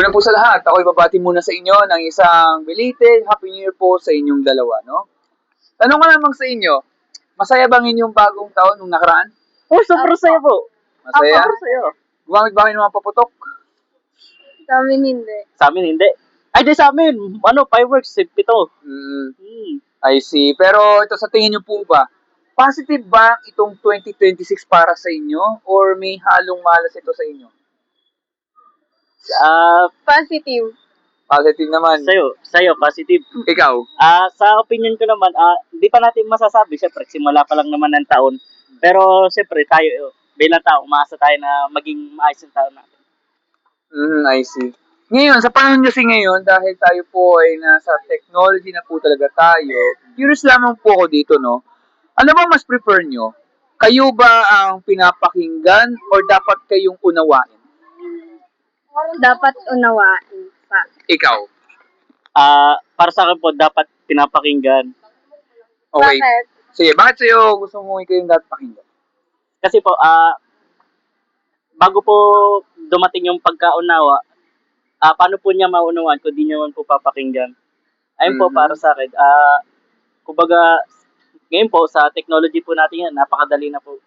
Una po sa lahat, ako'y babati muna sa inyo ng isang belated Happy New Year po sa inyong dalawa, no? Tanong ko lamang sa inyo, masaya bang inyong bagong taon nung nakaraan? Oh, sobrang saya po. Masaya? Sobrang saya. Gumamit ba kayo ng mga paputok? Sa amin hindi. Sa amin, hindi. Ay, di sa amin. Fireworks, 7. I see. Pero ito sa tingin nyo po ba, positive ba itong 2026 para sa inyo or may halong malas ito sa inyo? Positive. Positive naman. Sa'yo, positive. Ikaw? Sa opinion ko naman, hindi pa natin masasabi. Siyempre, simula pa lang naman ng taon. Pero, siyempre, tayo, bilang tao, umaasa tayo na maging maayos yung taon natin. I see. Ngayon, sa panahon kasi ngayon, dahil tayo po ay nasa technology na po talaga tayo, curious lamang po ako dito, no? Ano ba mas prefer nyo? Kayo ba ang pinapakinggan or dapat kayong unawain? Dapat unawain pa. Ikaw? Para sa akin po, dapat pinapakinggan. Okay. Bakit? Sige, bakit sa'yo gusto mo kayong dapat pakinggan? Kasi po, bago po dumating yung pagkaunawa, paano po niya maunawaan kung di niya man po papakinggan? Ayun po, para sa akin. Kumbaga, ngayon po, sa technology po natin yan, napakadali na po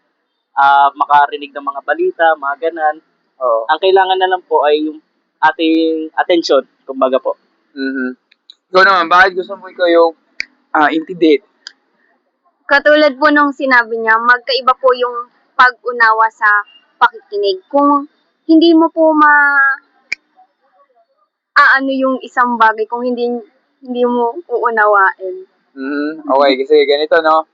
makarinig ng mga balita, mga ganan. Oo. Ang kailangan na lang po ay yung ating attention, kumbaga po. Ikaw naman, bakit gusto mo ikaw yung intimidate? Katulad po nung sinabi niya, magkaiba po yung pag-unawa sa pakikinig. Kung hindi mo po ano yung isang bagay kung hindi mo uunawain. Okay, kasi ganito, no?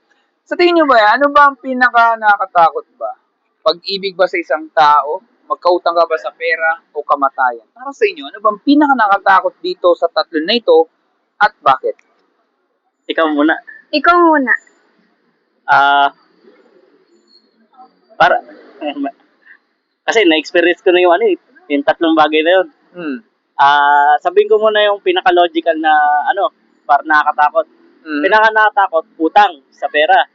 Sa tingin nyo ba, ano ba ang pinaka nakakatakot ba? Pag-ibig ba sa isang tao? Magkautang ka ba sa pera o kamatayan? Para sa inyo, ano ba ang pinaka nakakatakot dito sa tatlo na ito at bakit? Ikaw muna. Ikaw muna. Para, kasi na-experience ko na yung yung tatlong bagay na yun. Sabihin ko muna yung pinaka-logical na para nakakatakot. Pinaka-nakatakot, utang sa pera.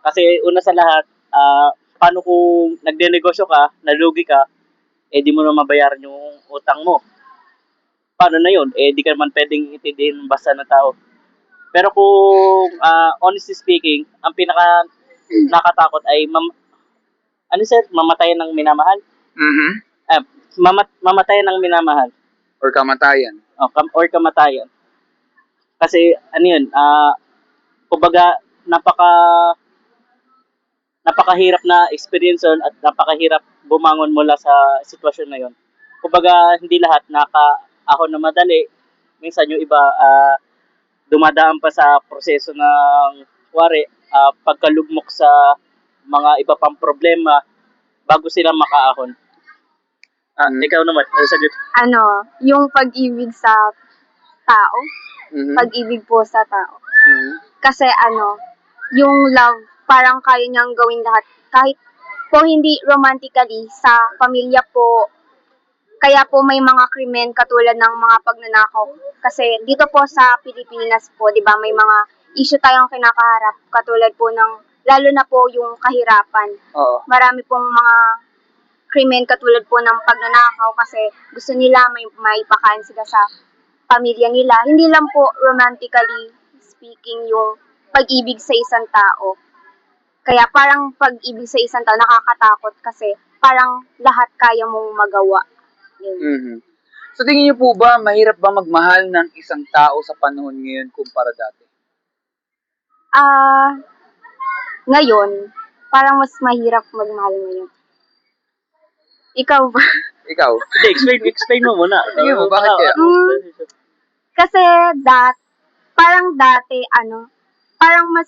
Kasi una sa lahat, paano kung nagde-negosyo ka, nalugi ka, di mo na mabayaran yung utang mo. Paano na yun? Di ka naman pwedeng itindihin basta ng tao. Pero kung honestly speaking, ang pinaka nakatakot ay mamatayan ng minamahal. Mamatayan ng minamahal. Or kamatayan. Or kamatayan. Kasi kumbaga napakahirap na experience yun at napakahirap bumangon mula sa sitwasyon na yun. Kumbaga hindi lahat nakaahon na madali. Minsan yung iba dumadaan pa sa proseso ng pagkalugmok sa mga iba pang problema bago sila makaahon. Ikaw naman, sagot. Yung pag-ibig sa tao. Pag-ibig po sa tao. Kasi yung love, parang kaya niyang gawin lahat. Kahit po hindi romantically, sa pamilya po, kaya po may mga krimen katulad ng mga pagnanakaw. Kasi dito po sa Pilipinas po, di ba, may mga issue tayong kinakaharap. Katulad po lalo na po yung kahirapan. Marami pong mga krimen katulad po ng pagnanakaw kasi gusto nila may pakain sila sa pamilya nila. Hindi lang po romantically speaking yung pag-ibig sa isang tao. Kaya parang pag-ibig sa isang tao nakakatakot kasi parang lahat kaya mong magawa. So tingin niyo po ba, mahirap ba magmahal ng isang tao sa panahon ngayon kumpara dati? Ngayon, parang mas mahirap magmahal ngayon. Ikaw ba? Ikaw? Hindi, explain mo muna. Tingin mo, bakit kaya? Kasi parang dati, parang mas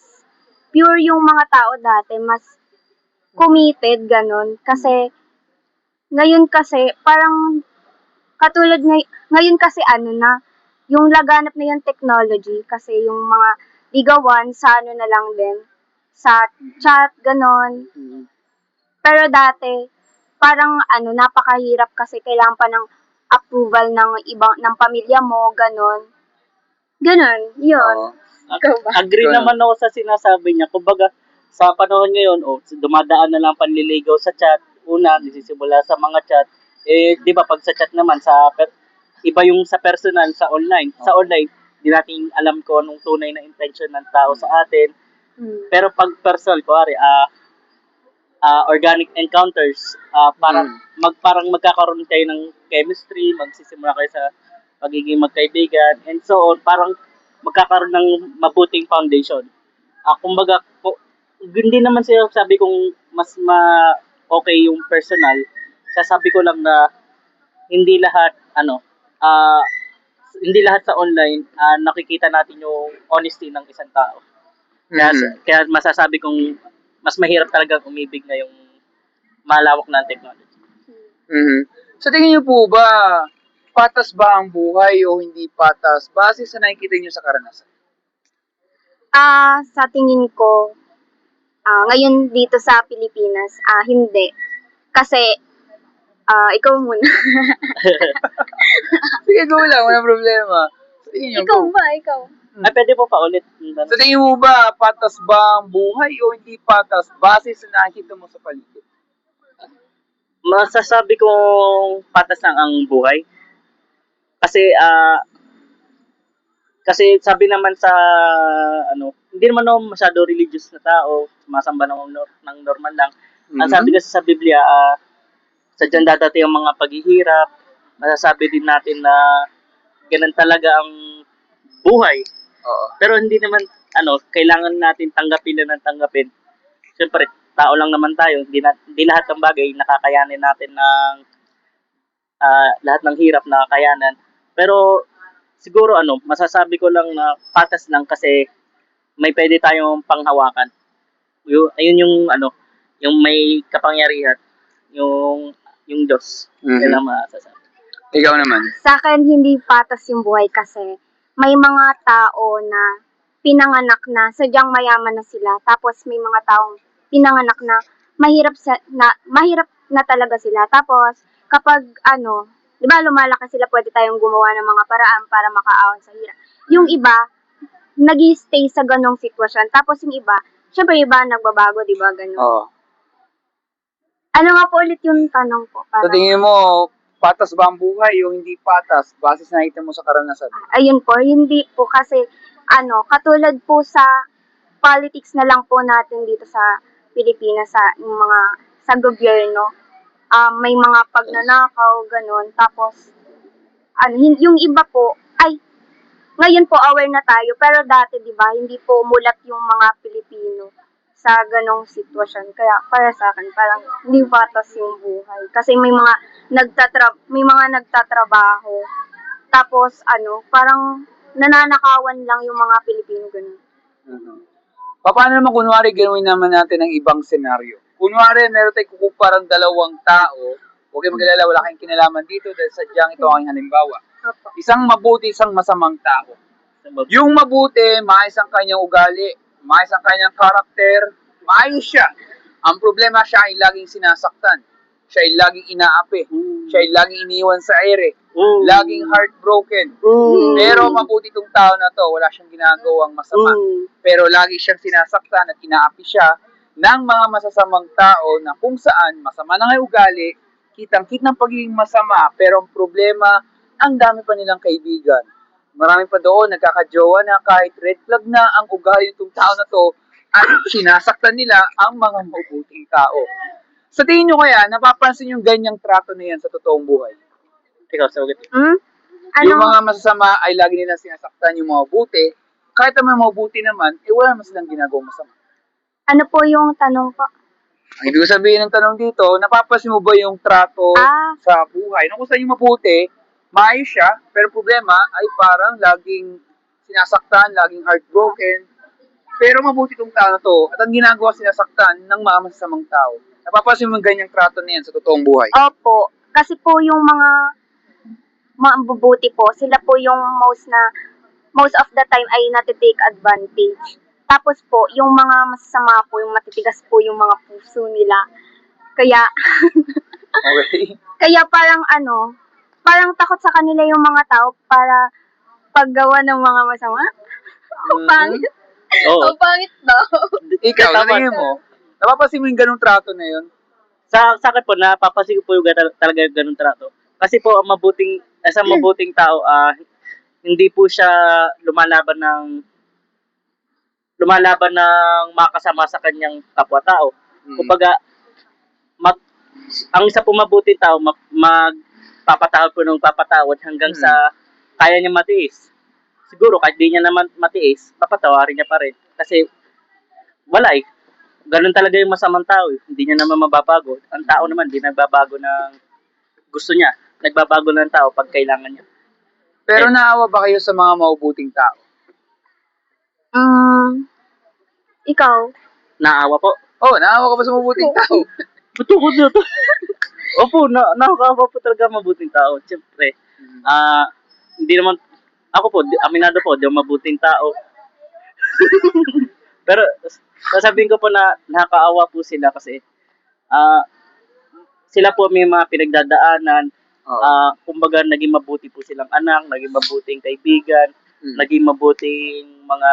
pure yung mga tao dati, mas committed, ganun. Kasi, ngayon kasi, parang, katulad ngayon kasi yung laganap na yung technology, kasi yung mga ligawan sa na lang din, sa chat, ganun. Pero dati, parang napakahirap kasi kailangan pa ng approval ng pamilya mo, ganun. Ganun, yun. Agree naman ako sa sinasabi niya. Kumbaga, sa panahon ngayon, dumadaan na lang panliligaw sa chat. Una, nagsisimula sa mga chat. Di ba, pag sa chat naman, iba yung sa personal, sa online. Sa online, di natin alam ko anong tunay na intention ng tao sa atin. Pero pag personal, kuwari, organic encounters, parang magkakaroon kayo ng chemistry, magsisimula kayo sa pagiging magkaibigan, and so on, parang magkakaroon ng mabuting foundation. Kumbaga, hindi naman siya sabi kong mas okay yung personal, sasabi ko lang na hindi lahat, hindi lahat sa online, nakikita natin yung honesty ng isang tao. Kaya masasabi kong mas mahirap talagang umibig na yung malawak na technology. Sa tingin niyo po ba, patas ba ang buhay o hindi patas base sa nakikita niyo sa karanasan? Sa tingin ko, ngayon dito sa Pilipinas, hindi. Kasi, ikaw muna. Sige, go lang, walang problema. Sa tingin niyo Ikaw po, ba? Ikaw? Pwede po pa ulit. sa tingin mo ba, patas ba ang buhay o hindi patas base sa nakikita mo sa paligid? Masasabi kong patas lang ang buhay. Kasi sabi naman sa hindi naman ako masyado religious na tao, sumasamba ng normal lang. Ang sabi kasi sa Biblia, sadyang dadating ang mga paghihirap. Masasabi din natin na ganun talaga ang buhay. Oo. Pero hindi naman kailangan natin tanggapin na ng tanggapin. Siyempre, tao lang naman tayo. Hindi lahat ng bagay nakakayanin natin ng lahat ng hirap nakakayanan. Pero siguro masasabi ko lang na patas lang kasi may pwede tayong panghawakan. Ayun yung may kapangyarihan, yung Diyos. Yan ang masasabi. Ikaw naman. Sa akin, hindi patas yung buhay kasi may mga tao na pinanganak na sadyang mayaman na sila. Tapos may mga taong pinanganak na mahirap na talaga sila. Tapos kapag di ba lumalaki sila, pwede tayong gumawa ng mga paraan para makaawan sa hirap. Yung iba, nag-stay sa ganong sitwasyon. Tapos yung iba, syempre iba nagbabago, di ba, ganon. Oo. Ano nga po ulit yung tanong ko? Sa tingin mo, patas ba ang buhay o hindi patas base sa nakikita mo sa karanasan? Ayun po, hindi po kasi katulad po sa politics na lang po natin dito sa Pilipinas, sa gobyerno, may mga pagnanakaw, ganun. Tapos, yung iba po, ngayon po aware na tayo, pero dati, di ba, hindi po mulat yung mga Pilipino sa ganong sitwasyon. Kaya, para sa akin, parang hindi patas yung buhay. Kasi may mga nagtatrabaho. Tapos, parang nananakawan lang yung mga Pilipino, ganun. Paano naman kunwari gawin naman natin ang ibang senaryo? Kunwari, meron tayong kukuparang dalawang tao, huwag kayong mag-alala, wala kayong kinalaman dito dahil sadyang ito ang halimbawa. Opo. Isang mabuti, isang masamang tao. Yung mabuti, maayos ang kanyang ugali, maayos ang kanyang karakter, maayos siya. Ang problema, siya ay laging sinasaktan. Siya ay laging inaapi. Siya ay laging iniwan sa ere. Laging heartbroken. Pero mabuti itong tao na to, wala siyang ginagawang masama. Pero lagi siyang sinasaktan at inaapi siya ng mga masasamang tao na kung saan masama na ng ugali, kitang-kitang pagiging masama, pero ang problema, ang dami pa nilang kaibigan. Marami pa doon, nagkakajowa na kahit red flag na ang ugali itong tao na to at sinasaktan nila ang mga mabuting tao. Sa tingin nyo kaya, napapansin yung ganyang trato na yan sa totoong buhay? Ikaw, sagot. Yung mga masasama ay lagi nilang sinasaktan yung mga mabuti, kahit ang mga mabuti naman, wala naman silang ginagawang masama. Ano po yung tanong po? Ang ibig sabihin ng tanong dito, napapansin mo ba yung trato sa buhay? Nung gusto yung mabuti, maayos siya, pero problema ay parang laging sinasaktan, laging heartbroken. Pero mabuti itong tao na to, at ang ginagawa sinasaktan ng mga masasamang tao. Napapansin mo yung ganyang trato na yan sa totoong buhay? Opo. Kasi po yung mga mabubuti po, sila po yung most of the time ay natitake advantage. Tapos po, yung mga masasama po, yung matitigas po yung mga puso nila. Kaya, Okay. kaya parang parang takot sa kanila yung mga tao para paggawa ng mga masama. Ang pangit. Ang pangit daw. Ikaw, sa tingin mo, napapansin mo yung ganong trato na yun? Sa akin po, napapansin ko po yung talaga ganun trato. Kasi po, ang mabuting isang mabuting tao, hindi po siya lumalaban ng makasama sa kanyang kapwa-tao. Kumbaga, mag, ang isa po mabuting tao, magpapatawad po ng papatawad hanggang sa kaya niya matiis. Siguro, kahit di niya naman matiis, papatawarin niya pa rin. Kasi, wala eh. Ganun talaga yung masamang tao eh. Hindi niya naman mababago. Ang tao naman, di nagbabago ng gusto niya. Nagbabago ng tao pag kailangan niya. Pero naawa ba kayo sa mga mabubuting tao? Ikaw? Naawa po. Oh, naawa ka ba sa mabubuting tao? Buto ko dito. Opo, nakakaawa po talaga mabuting tao. Siyempre, hindi naman, ako po, aminado po, di ako mabuting tao. Pero, sasabihin ko po na nakakaawa po sila kasi, sila po may mga pinagdadaanan, kumbaga naging mabuti po silang anak, naging mabuting kaibigan, naging mabuting mga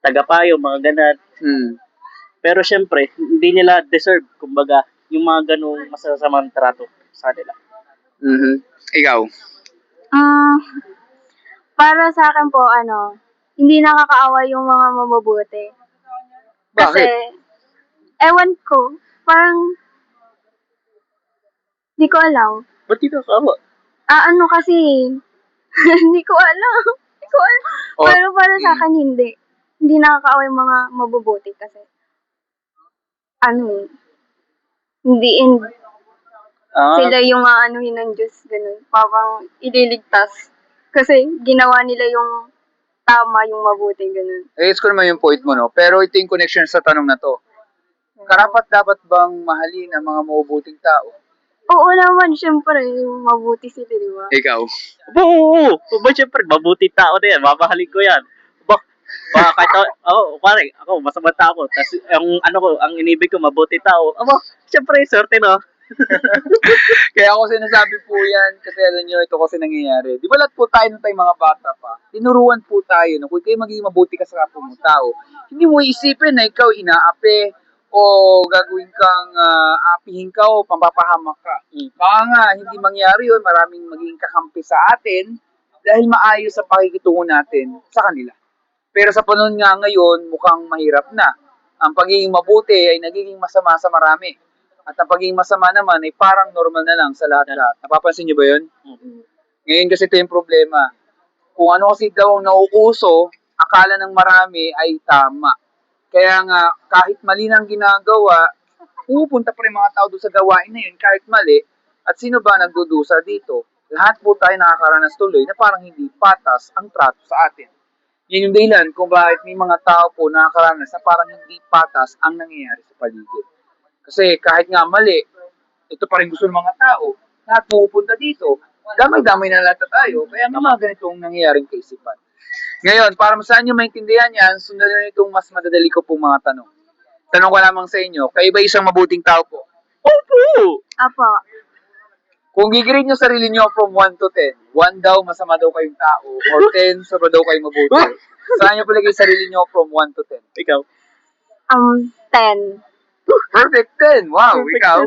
tagapayo, mga ganun. Pero syempre, hindi nila deserve, kumbaga, yung mga ganung masasamang trato sa nila. Ikaw? Para sa akin po, hindi nakakaawa yung mga mabubuti. Kasi, ewan ko, parang, di ko alam. Ba't di nakakaawa? Kasi, hindi ko alam. Pero para sa akin, hindi. Hindi nakakaawa yung mga mabubuti kasi, hindi sila yung aanuhin ng Diyos, ganun. Parang ililigtas. Kasi ginawa nila yung tama, yung mabuti, ganun. Gets ko naman yung point mo, no? Pero ito yung connection sa tanong na to. Karapat dapat bang mahalin ang mga mabubuting tao? Oo naman, syempre, mabuti sila, di ba? Ikaw? Oo. Ba syempre, mabuti tao na yan. Mamahalin ko yan. Kahit ako, masama tao ko. Tapos, ang inibig ko, mabuti tao. Syempre, swerte, no? Kaya ako sinasabi po yan, kasi alam nyo, ito kasi nangyayari. Di ba lahat po tayo nung tayong mga bata pa, tinuruan po tayo na kung kayo magiging mabuti ka sa kapwa mo tao, hindi mo isipin na ikaw inaapi o gagawin kang apihin ka o pampapahamak ka. Baka nga, hindi mangyari yun, maraming magiging kakampi sa atin dahil maayos sa pakikitungo natin sa kanila. Pero sa panahon nga ngayon, mukhang mahirap na. Ang pagiging mabuti ay nagiging masama sa marami. At ang pagiging masama naman ay parang normal na lang sa lahat-lahat. Napapansin niyo ba yun? Ngayon kasi ito yung problema. Kung ano kasi daw ang nauuso, akala ng marami ay tama. Kaya nga, kahit mali nang ginagawa, pupunta pa rin mga tao doon sa gawain na yun kahit mali. At sino ba nagdudusa dito? Lahat po tayo nakakaranas tuloy na parang hindi patas ang trato sa atin. Yan yung dahilan kung bakit may mga tao po nakakaranas na parang hindi patas ang nangyayari sa paligid. Kasi kahit nga mali, ito pa rin gusto ng mga tao, lahat pupunta dito, damay-damay na lahat tayo, kaya may mga ganitong nangyayaring kaisipan. Ngayon, para saan nyo maintindihan yan, sundan nyo itong mas madadali ko pong mga tanong. Tanong ko lamang sa inyo, kayo ba isang mabuting tao po? Opo! Apo. Kung gigrade nyo sarili nyo from 1 to 10, 1 daw masama daw kayong tao, or 10 sobra daw kayong mabuti. Saan nyo palagay sarili nyo from 1 to 10? Ikaw? 10. Perfect 10! Wow, Perfect ikaw?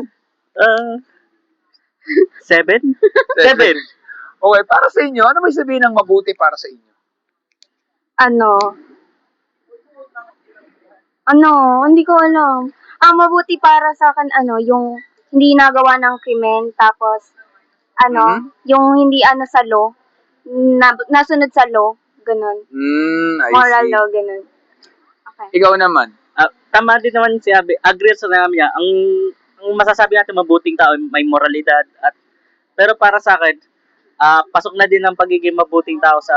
7? 7. Okay, para sa inyo, ano may sabihin ng mabuti para sa inyo? Hindi ko alam. Mabuti para sa akin, yung hindi nagawa ng krimen, tapos, yung hindi sa law, nasunod sa law, ganun. I Moral see. law, ganun. Okay. Ikaw naman. Tama din naman sinabi. Agree sa namin niya. Ang masasabi natin mabuting tao, may moralidad. Pero para sa akin, pasok na din ang pagiging mabuting tao sa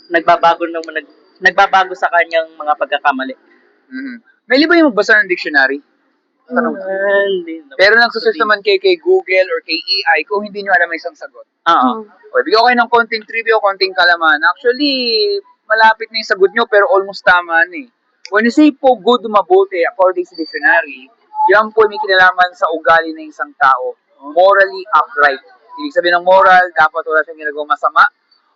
nagbabago sa kanyang mga pagkakamali. May ba yung magbasa ng dictionary? Tanong. Pero nagsusearch naman kay Google or kay AI kung hindi nyo alam may isang sagot. Oo. Okay, bigyan ko kayo ng konting trivia, konting kalaman. Actually, malapit na yung sagot nyo pero almost tama na eh. When you say po good, mabuti, according sa dictionary, yan po may kinalaman sa ugali ng isang tao. Morally upright. Ibig sabihin ng moral, dapat wala siyang ginagawang masama,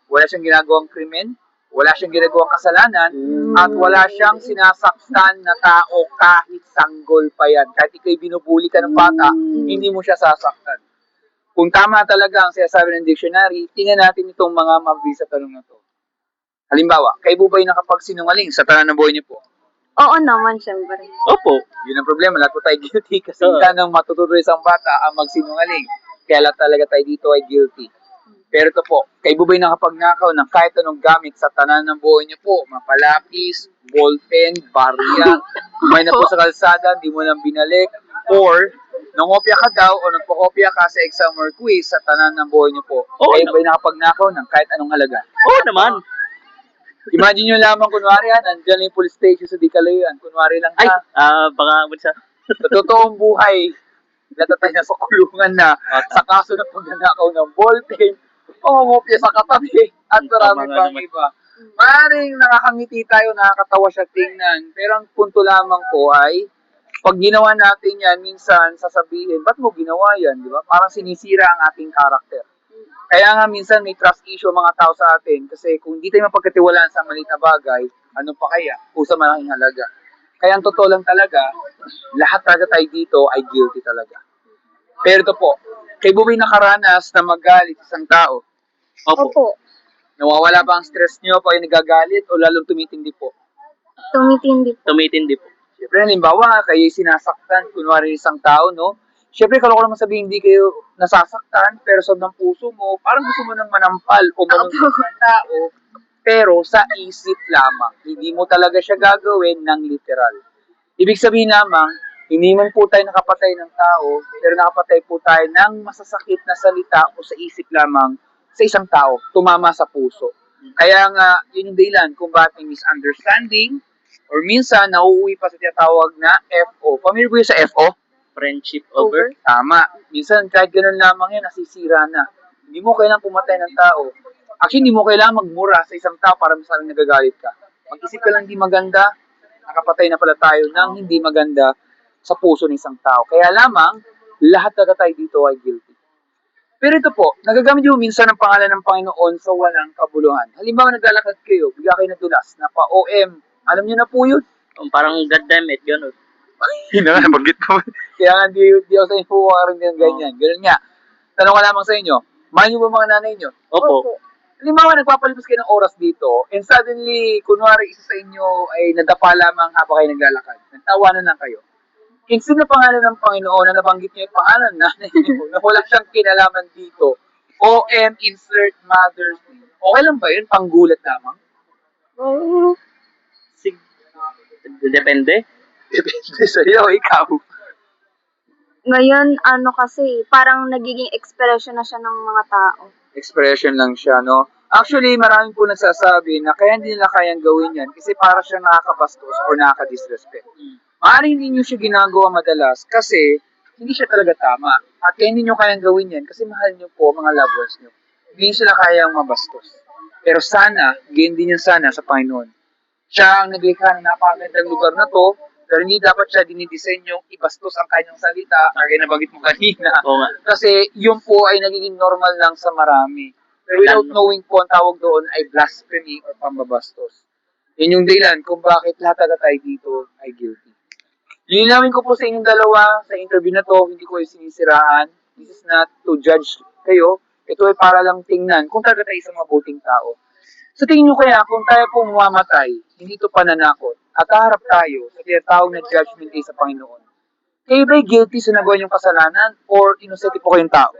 wala siyang ginagawang krimen, wala siyang ginagawang kasalanan, at wala siyang sinasaktan na tao kahit sanggol pa yan. Kahit ikaw'y binubuli ka ng bata, hindi mo siya sasaktan. Kung tama talaga ang sinasabi ng dictionary, tingnan natin itong mga mabisa sa tanong na to. Halimbawa, kayo ba'y nakapagsinungaling sa tanan ng buhay niyo po? Oo naman, syempre. Opo. Yun ang problema, lahat po tayo guilty kasi nang matututo isang bata ang magsinungaling. Kaya lahat talaga tayo dito ay guilty. Pero ito po, kayo ba'y nakapagnakaw ng kahit anong gamit sa tanan ng buhay niyo po? Mapalapis, ballpen, barya, may na po sa kalsada, di mo lang binalik, or nangopya ka daw o nagpakopya ka sa exam or quiz sa tanan ng buhay niyo po. Oo, Kayo ba'y nakapagnakaw ng kahit anong halaga? Oo naman. Imagine nyo lamang, kunwari nandyan yung police station sa di kalayuan. Kunwari lang Ay, na, baka sa sa totoong buhay, natatay na sa kulungan na sa kaso ng pagnanakaw ng ballpen, pangungopya sa katabi, at marami Tama nga pang naman. iba. Maaaring nakakangiti tayo, nakakatawa siya tingnan, pero ang punto lamang po ay, pag ginawa natin yan, minsan sasabihin, ba't mo ginawa yan? Di ba? Parang sinisira ang ating karakter. Kaya nga minsan may trust issue mga tao sa atin kasi kung hindi tayo mapagkatiwalaan sa maliit na bagay, ano pa kaya? O sa malaking halaga. Kaya ang totoo lang talaga, lahat talaga tayo dito ay guilty talaga. Pero ito po, kayo ba'y nakaranas na magalit isang tao? Opo. Nawawala ba ang stress nyo pag nagagalit o lalong tumitindi po? Tumitindi po. tumitindi po. Siyempre, halimbawa, kayo sinasaktan, kunwari isang tao, no? Siyempre, kalau ko naman sabihin, hindi kayo nasasaktan, pero sa ng puso mo, parang gusto mo nang manampal o manuntok ng tao, pero sa isip lamang. Hindi mo talaga siya gagawin ng literal. Ibig sabihin lamang, hindi man po tayo nakapatay ng tao, pero nakapatay po tayo ng masasakit na salita o sa isip lamang sa isang tao, tumama sa puso. Kaya nga, yun yung dahilan kung bakit may misunderstanding, or minsan, nauuwi pa sa tinatawag na FO. Familiar po yun sa FO? Friendship over. Tama. Minsan, kahit ganun lamang yan, nasisira na. Hindi mo kailangang pumatay ng tao. Actually, hindi mo kailangang magmura sa isang tao para masabing nagagalit ka. Mag-isip ka lang hindi maganda, nakapatay na pala tayo ng hindi maganda sa puso ng isang tao. Kaya lamang, lahat na tayo dito ay guilty. Pero ito po, nagagamit yung minsan ang pangalan ng Panginoon sa walang kabuluhan. Halimbawa, naglalakad kayo, bigla kayo nadulas, na pa-OM. Alam niyo na po yun. Parang God damn it, gano'n. Yun na nga, nabanggit mo. Kaya nga, di ako sa inyo rin ng ganyan. Ganun nga. Tanong ko lamang sa inyo, mahal niyo ba mga nanay niyo? Opo. Halimbawa, nagpapalibos kayo ng oras dito, and suddenly, kunwari isa sa inyo ay nadapa lamang habang kayo naglalakad. Nagtawanan lang kayo. Instead na pangalan ng Panginoon na nabanggit niyo yung pangalan ng nanay niyo, na wala siyang kinalaman dito, OM, insert mother's name. Okay lang ba yun? Panggulat lamang? Sig- Depende. Depende sa'yo, ikaw. Ngayon, kasi, parang nagiging expression na siya ng mga tao. Expression lang siya, no? Actually, maraming po nagsasabi na kaya hindi nila kayang gawin yan kasi para siya nakakabastos or nakaka-disrespect. Maaaring hindi nyo siya ginagawa madalas kasi hindi siya talaga tama. At kaya hindi nyo kayang gawin yan kasi mahal nyo po mga loved ones nyo. Hindi nyo sila kayang mabastos. Pero sana, gain din yan sana sa Panginoon. Siya ang naglikha ng napakagandang lugar na to, pero hindi dapat siya dinidisenyong ibastos ang kanyang salita, kaya nabanggit mo kanina. Oo nga. Kasi yun po ay nagiging normal lang sa marami. Pero without knowing po, ang tawag doon ay blasphemy or pambabastos. Yun yung dahilan kung bakit lahat agad tayo dito ay guilty. Linawin ko po sa inyong dalawa, sa interview na to, hindi ko yung sinisiraan. This is not to judge kayo. Ito ay para lang tingnan kung talaga tayo isang mabuting tao. Sa tingin nyo kaya, kung tayo po mamamatay, hindi ito pananakot, at haharap tayo sa tinatawag na judgment day sa Panginoon, kayo ba'y guilty sa nagawa niyong kasalanan or inosente po kayong tao?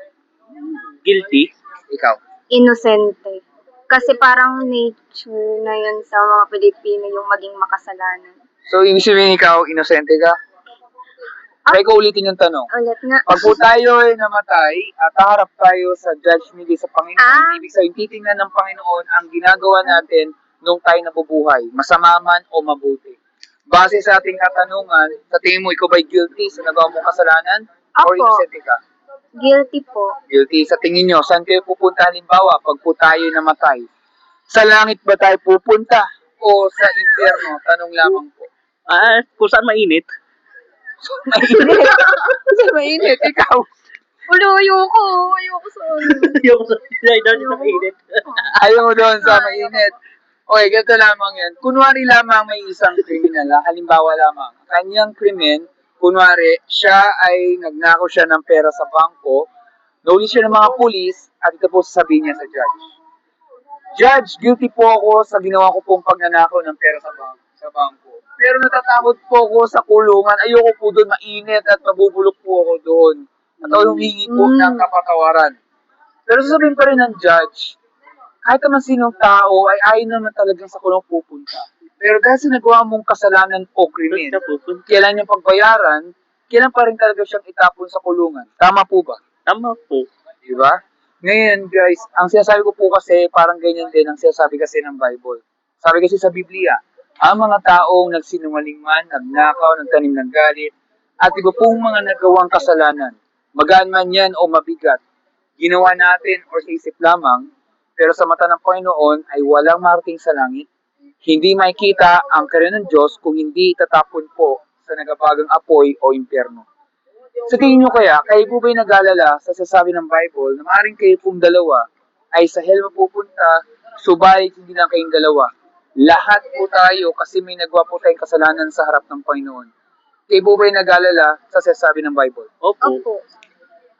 Guilty. Ikaw. Inosente. Kasi parang nature na yun sa mga Pilipino yung maging makasalanan. So, ibig sabihin ikaw, inosente ka? Try ko ulitin yung tanong. Ulit nga. Pag po tayo ay namatay at haharap tayo sa judgment day sa Panginoon, ibig sabihin titingnan ng Panginoon ang ginagawa natin nung tayo nabubuhay, masama man o mabuti. Base sa ating katanungan, sa tingin mo ikaw ba'y guilty sa nagawa mong kasalanan or Opo. inosente ka? Guilty po. Guilty. Sa tingin nyo, saan kayo pupunta halimbawa pag po tayo namatay? Sa langit ba tayo pupunta o sa impyerno? Tanong lamang po. Kung saan mainit. Mainit. Kasi mainit, ikaw. Wala, ayoko. Ayoko sa ano. Yung sa mainit. Ayaw mo doon sa mainit. Okay, ganito lamang yan. Kunwari lamang may isang kriminal, halimbawa lamang, kanyang krimen, kunwari, siya ay nagnakaw siya ng pera sa bangko, nahuli siya ng mga pulis, at ito po sasabihin niya sa judge. Judge, guilty po ako sa ginawa ko pong pagnanakaw ng pera sa bangko. Pero natatakot po ako sa kulungan. Ayoko po doon mainit at mabubulok po ako doon. At ako humingi po ng kapatawaran. Pero sasabihin pa rin ng judge, kahit naman sinong tao ay ayaw naman talagang sa kulong pupunta. Pero dahil sa nagawa mong kasalanan o krimen, kailan yung pagbayaran, kailan pa rin talaga siyang itapon sa kulungan. Tama po ba? Tama po. Diba? Ngayon guys, ang sinasabi ko po kasi parang ganyan din ang sinasabi kasi ng Bible. Sabi kasi sa Biblia, ang mga taong nagsinungaling man, nagnakaw, nagtanim ng galit, at iba pong mga nagawang kasalanan, magaan man yan o mabigat, ginawa natin o sa isip lamang, pero sa mata ng Panginoon ay walang marating sa langit. Hindi makikita ang karya ng Diyos kung hindi itatapon po sa nagabagang apoy o impyerno. Sa tingin nyo kaya, kayo po ba'y nag-alala sa sasabi ng Bible na maaaring kayo pong dalawa ay sa hell mapupunta, subalit hindi lang kayong dalawa. Lahat po tayo kasi may nagawa po tayong kasalanan sa harap ng Panginoon. Kayo po ba'y nag-alala sa sasabi ng Bible? Opo.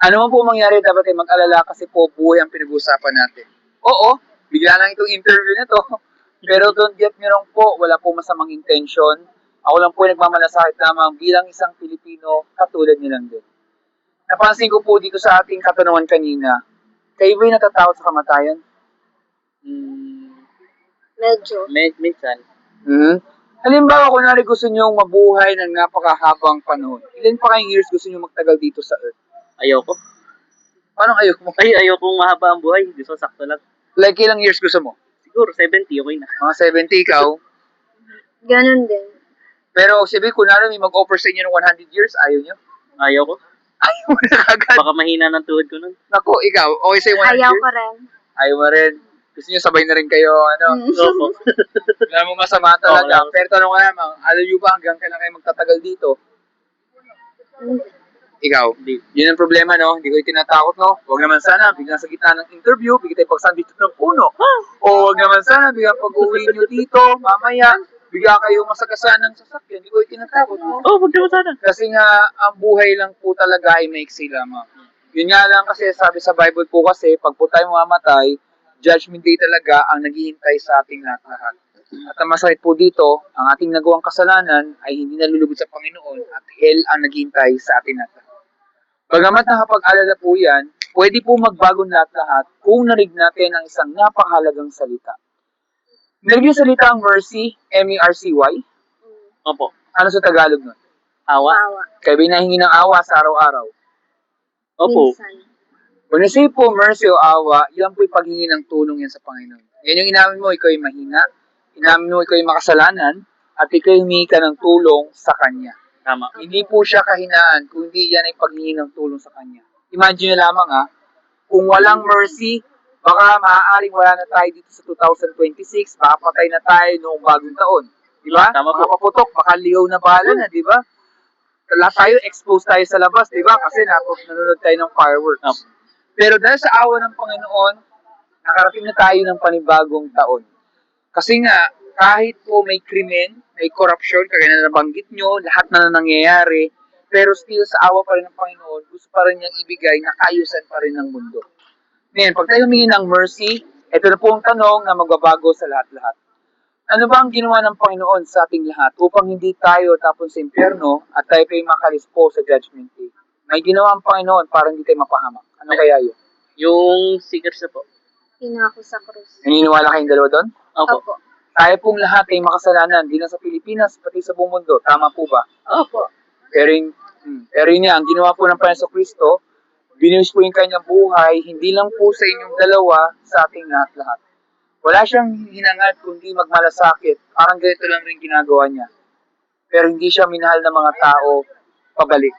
Ano man po mangyari, dapat kayo mag-alala kasi po buhay ang pinag-uusapan natin. Oo, bigla lang itong interview na to. Pero don't get me wrong po, wala po masamang intention. Ako lang po nagmamalasakit lamang bilang isang Pilipino, katulad niyo lang din. Napansin ko po dito sa ating katanungan kanina, kayo ba'y natatakot sa kamatayan? Medyo. Minsan. Halimbawa, kunwari gusto nyo mabuhay ng napakahabang panahon. Ilan pa kayong years gusto nyo magtagal dito sa Earth? Ayoko. Paano ayoko mo? Ayokong mahaba ang buhay. Gusto sakto lang. Like, ilang years gusto mo? Siguro 70, okay na. Mga 70 ikaw? Ganun din. Pero sabi, kunwari may mag-offer sa inyo ng 100 years, ayaw nyo? Ayoko. Ayaw mo na agad. Baka mahina ng tuhod ko nun. Naku, ikaw, okay sa'yo 100 Ayaw years? ko rin. Ayaw mo rin. Gusto nyo sabay na rin kayo, ano? Opo. Wala mo masama talaga. Okay. Pero tanong ko lamang, alam nyo ba hanggang kailan kayo magtatagal dito? Ikaw, Hindi. yun ang problema, no? Hindi ko yung tinatakot, no? Huwag naman sana, biglang sa gitna ng interview, bigla tayo pagsan dito ng puno. O huwag naman sana, biglang pag-uwi nyo dito, mamaya, bigla kayo masagasan ng sasakyan. Hindi ko yung tinatakot, no? Wag naman sana. Kasi nga, ang buhay lang po talaga ay maiksi lamang. Yun nga lang kasi sabi sa Bible po kasi, pag po tayo mamamatay, judgment day talaga ang naghihintay sa ating lahat-lahat. At ang masakit po dito, ang ating nagawang kasalanan ay hindi nalulugod sa Panginoon at hell ang naghihintay sa ating lahat. Bagamat nakapag-alala po yan, pwede po magbagong lahat-lahat kung narig natin ang isang napakahalagang salita. Narig yung salita ang mercy, M-E-R-C-Y. Opo. Ano sa Tagalog nun? Awa. Wawa. Kaya binahingi ng awa sa araw-araw. Opo. Minsan. When you say po mercy o awa, yan po'y paghingi ng tulong yan sa Panginoon. Yan yung inamin mo, ikaw ay mahina, inamin mo, ikaw ay makasalanan, at ikaw ay humingi ka ng tulong sa Kanya. Tama. Hindi po siya kahinaan, kundi yan ay paghingi ng tulong sa Kanya. Imagine nyo lamang kung walang mercy, baka maaaring wala na tayo dito sa 2026, baka patay na tayo noong bagong taon. Di ba? Tama po. Mga paputok, baka ligaw na bala na, di ba? Lahat tayo, exposed tayo sa labas, di ba? Kasi nanonood tayo ng fireworks. Pero dahil sa awa ng Panginoon, nakarating na tayo ng panibagong taon. Kasi nga, kahit po may krimen, may corruption, kagaya na nabanggit nyo, lahat na nangyayari, pero still sa awa pa rin ng Panginoon, gusto pa rin niyang ibigay na kaayusan pa rin ng mundo. Ngayon, pag tayo humingi ng mercy, ito na po ang tanong na magbabago sa lahat-lahat. Ano ba ang ginawa ng Panginoon sa ating lahat upang hindi tayo tapon sa impyerno at tayo kayo makalis po sa judgment day? May ginawa ang Panginoon para hindi tayo mapahamak. Ano kaya yun? Yung seekers na po. Pinako sa krus. Naniniwala kayong dalawa doon? Opo. Tayo pong lahat ay makasalanan, di lang sa Pilipinas, pati sa buong mundo. Tama po ba? Opo. Pero yun nga, ang ginawa po ng Panginoon Kristo, binuhos po yung kanyang buhay, hindi lang po sa inyong dalawa, sa ating lahat-lahat. Wala siyang hinangad kundi magmalasakit. Parang ganito lang rin ginagawa niya. Pero hindi siya minahal ng mga tao pabalik.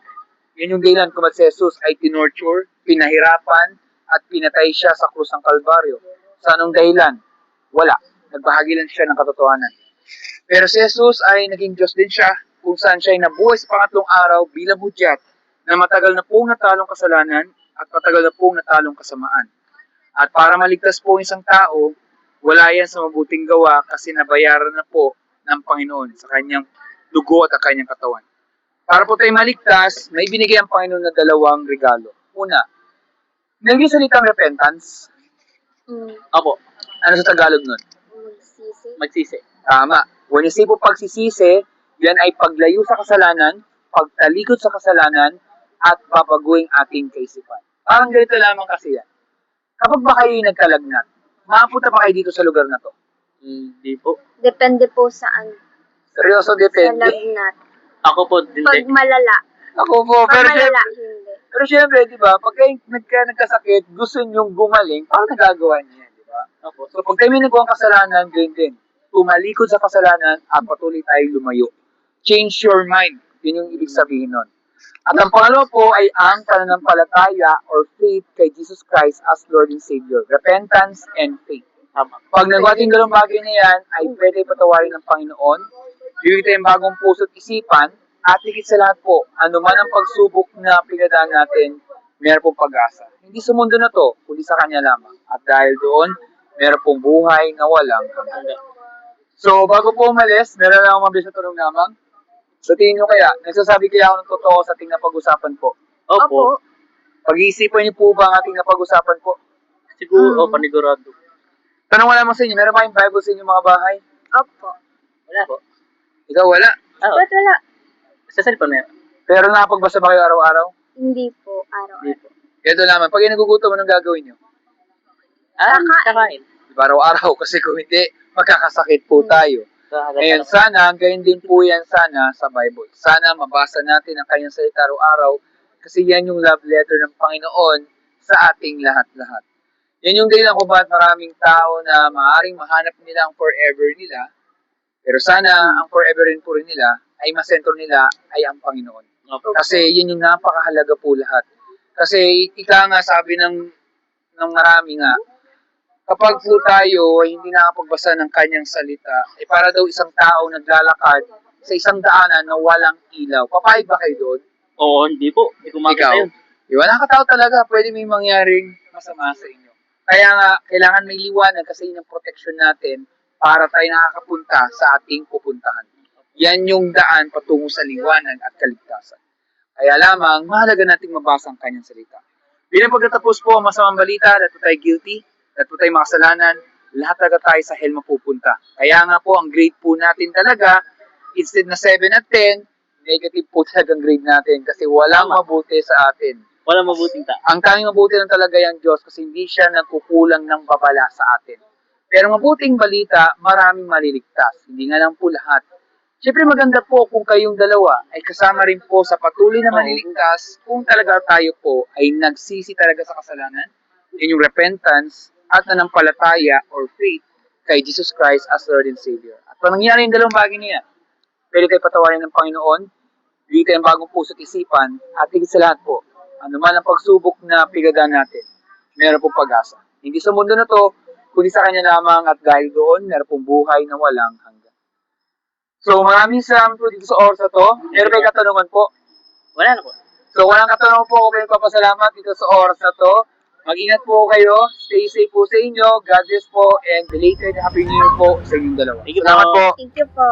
Yan yung dahilan kung si Jesus ay tinorture, pinahirapan, at pinatay siya sa krus ng Kalbaryo. Sa anong dahilan? Wala. Nagbahagi lang siya ng katotohanan. Pero si Jesus ay naging Diyos din siya, kung saan siya ay nabuhay sa pangatlong araw bilang hudyat na matagal na pong natalong kasalanan at matagal na pong natalong kasamaan. At para maligtas po ang isang tao, wala yan sa mabuting gawa kasi nabayaran na po ng Panginoon sa kanyang dugo at ang kanyang katawan. Para po tayo maligtas, may binigay ang Panginoon na dalawang regalo. Una, naging salitang repentance. Opo, Ano sa Tagalog nun? Magsisi. magsisi. Tama. When you say po pagsisisi, yan ay paglayo sa kasalanan, pagtalikod sa kasalanan, at babaguing ating kaisipan. Parang ganito lamang kasi yan. Kapag ba kayo nagkalagnat, maapunta pa kayo dito sa lugar na to? Hindi po. Depende po sa ano. Seryoso, Sa depende. lagnat. Ako po, Pag hindi. malala. Ako po, Pag pero malala, syempre, hindi. di ba, pag kayo nagkasakit, gusto nyong gumaling, parang nagagawa niya, di ba? Opo. So, pag tayo may nagawang kasalanan, ganyan din. Tumalikod sa kasalanan at patuloy tayo lumayo. Change your mind. Yun yung ibig sabihin nun. At ang pangalawa po ay ang pananampalataya or faith kay Jesus Christ as Lord and Savior. Repentance and faith. Tama. Pag nagawa ating dalawang bagay na yan, ay pwede patawarin ng Panginoon. Bibigyan tayong bagong puso at isipan. At higit sa lahat po, anuman ang pagsubok na pinadaan natin, meron pong pag-asa. Hindi sa mundo na to, kundi sa Kanya lamang. At dahil doon, meron pong buhay na walang hanggan. So, bago po umalis, meron lang akong mabilis na tanong lamang. Sa tingin nyo kaya, nagsasabi kaya ako ng totoo sa ating napag-usapan po? Opo. Pag-iisipan niyo po ba ang ating napag-usapan po? Siguro, panigurado. Tanong ko lamang sa inyo, meron ba yung Bible sa inyong mga bahay? Opo. Wala po. Ikaw wala. Ba't wala? Sa cellphone na yun. Pero nakapagbasa ba kayo araw-araw? Hindi po, Hindi araw-araw. po. Ito naman, pag nagugutom, anong gagawin nyo? Kakain. Diba, araw-araw, kasi kung hindi, magkakasakit po tayo. Ngayon, sana, gayon din po yan sana sa Bible. Sana mabasa natin ang kanyang salita araw-araw kasi yan yung love letter ng Panginoon sa ating lahat-lahat. Yan yung dahilan kung bakit maraming tao na maaaring mahanap nila ang forever nila, pero sana ang forever rin po rin nila ay masentro nila ay ang Panginoon. Opo. Kasi yun yung napakahalaga po lahat. Kasi ika nga sabi ng marami nga, kapag po tayo ay hindi nakapagbasa ng kanyang salita, ay para daw isang tao naglalakad sa isang daanan na walang ilaw. Papayag ba kayo doon? Oo, hindi po. Hindi ko makita Ikaw? yun. Diba, nakatao talaga, pwede may mangyaring masama sa inyo. Kaya nga, kailangan may liwanag kasi yun ang protection natin para tayo nakakapunta sa ating pupuntahan. Yan yung daan patungo sa liwanag at kaligtasan. Kaya lamang, mahalaga nating mabasa ang kanyang salita. Bilang pagkatapos po ang masamang balita, lahat po tayo guilty, lahat po tayo makasalanan, lahat talaga tayo sa hell mapupunta. Kaya nga po, ang grade po natin talaga, instead na 7 at 10, negative po talaga ang grade natin kasi walang mabuti sa atin. Walang mabuting tao. Ang tanging mabuti lang talaga yung Diyos kasi hindi siya nagkukulang ng babala sa atin. Pero mabuting balita, maraming maliligtas. Hindi nga lang po lahat. Siyempre maganda po kung kayong dalawa ay kasama rin po sa patuloy na maliligtas kung talaga tayo po ay nagsisi talaga sa kasalanan. Yun yung repentance at nanampalataya or faith kay Jesus Christ as Lord and Savior. At pag nangyari yung dalawang bagay niya, pwede tayo patawarin ng Panginoon, bigyan tayo ng bagong puso at isipan, at higit sa lahat po, anuman ang pagsubok na pigadaan natin, meron pong pag-asa. Hindi sa mundo na to, kundi sa Kanya lamang at dahil doon, meron pong buhay na walang hanggan. So, maraming salamat po dito sa oras na to. Meron kayo katanungan po? Wala na po. So, walang katanungan po kung may papasalamat dito sa oras na to. Mag-ingat po kayo. Stay safe po sa inyo. God bless po. And belated Happy New Year po sa inyong dalawa. Thank you Salamat po. po. Thank you po.